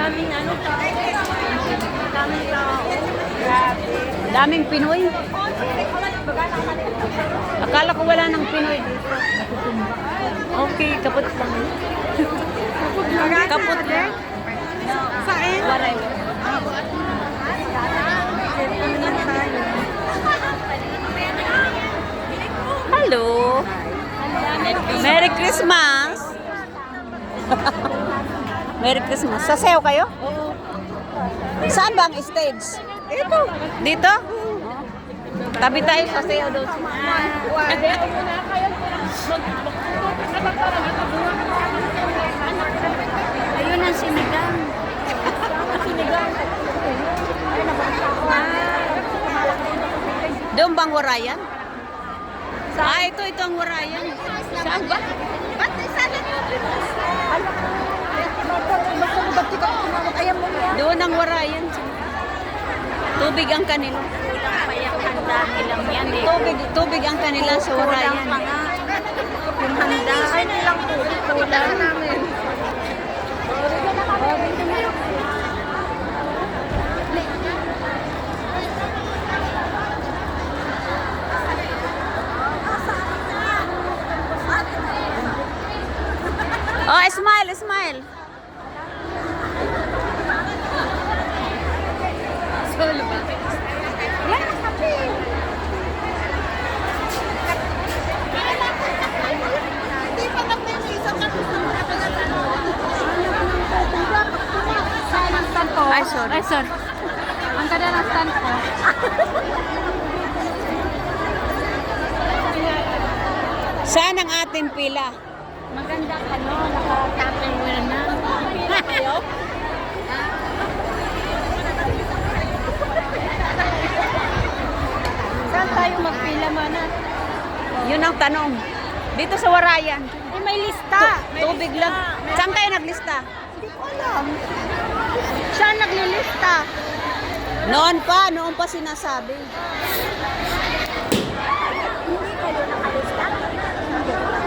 Daming ano tao. Daming tao. Grabe. Daming Pinoy. Akala ko wala ng Pinoy dito. Okay, kaput lang. Kaput lang. Saan? Waray. Hello. Merry Christmas. Merry Christmas. Sasayaw kayo? Oo. Saan ba ang stage? Ito. Dito? Tabi tayo sa sayaw doon. Ayun ang sinigang. Sinigang. Doon bang warayan? Ito ang warayan. Saan ba? Ba't sana nyo? Ba't ikaw kumamag? Ayaw mo niya? Doon ang warayan. Tubig ang kanila. Payak handa nilang yan eh. Tubig ang kanila sa warayan. Kulang pa nga. Yung handa. Ay nilang tubig. Kulang namin. Oh, smile, smile. Solo ba? Yan, happy. Hindi pa na may isang Saan ang stand ko? Ay, sorry. Ay, sorry. Ang ganda ng stand ko. Saan ang ating pila? Maganda ka, no? Naka-tupperware na. Ayaw? Saan tayo magpila, mana? Yun ang tanong. Dito sa warayan. Eh, may lista. Tubig lang. Saan kayo naglista? Hindi ko alam. Siya ang naglilista. Noon pa sinasabi. Hindi kayo nakalista?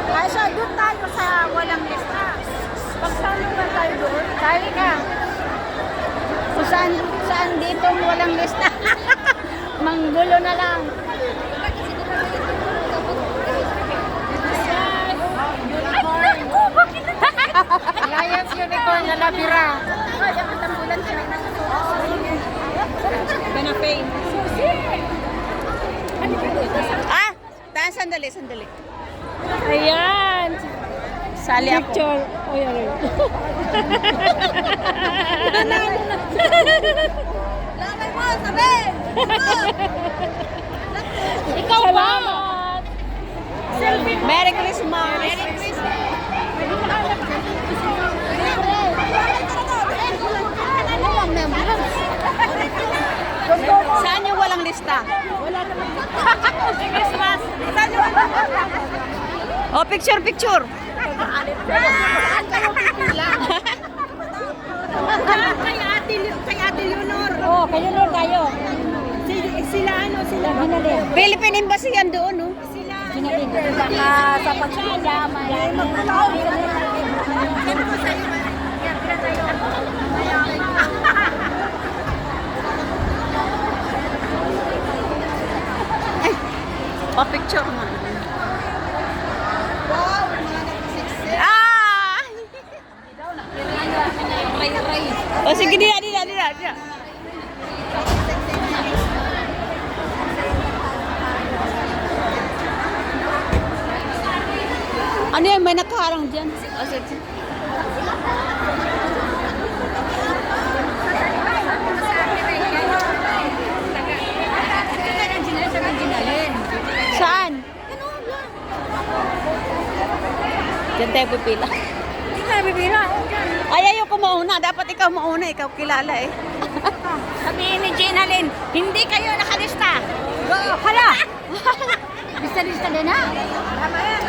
Ay, siya, doon tayo sa walang lista. Pagsano ba tayo doon? Dali ka. Kung saan dito walang lista. Manggulo na lang. Unicorn. Bakit? Lions unicorn na labira. Ay, ang katambulan siya. Gonna pay. Sandali. Ayan. Sali ako. Picture. O, yan. Nanalo na. Lamay mo, sabi! Ikaw ba? Selfie mo. Merry Christmas. Merry Christmas. Saan yung walang lista? Wala naman. Christmas. Saan yung Oh, picture. Saan kayo pipila? Kay Ate Leonor. Oo, kay Leonor tayo. Sila binali. Philippine Embassy yan doon, no? Sila binali. Baka sa pagsasama. Pa-picture mo. Oh, sige, dila. Ano yan? May nakaharang dyan. Oh, sige. Saan? Diyan tayo pipila. Hindi ka bibira. Ay, ayoko mauna. Dapat ikaw mauna. Ikaw kilala eh. Sabihin ni Gina Lynn, hindi kayo nakalista. Go! Hala! Lista din na. Tama yan.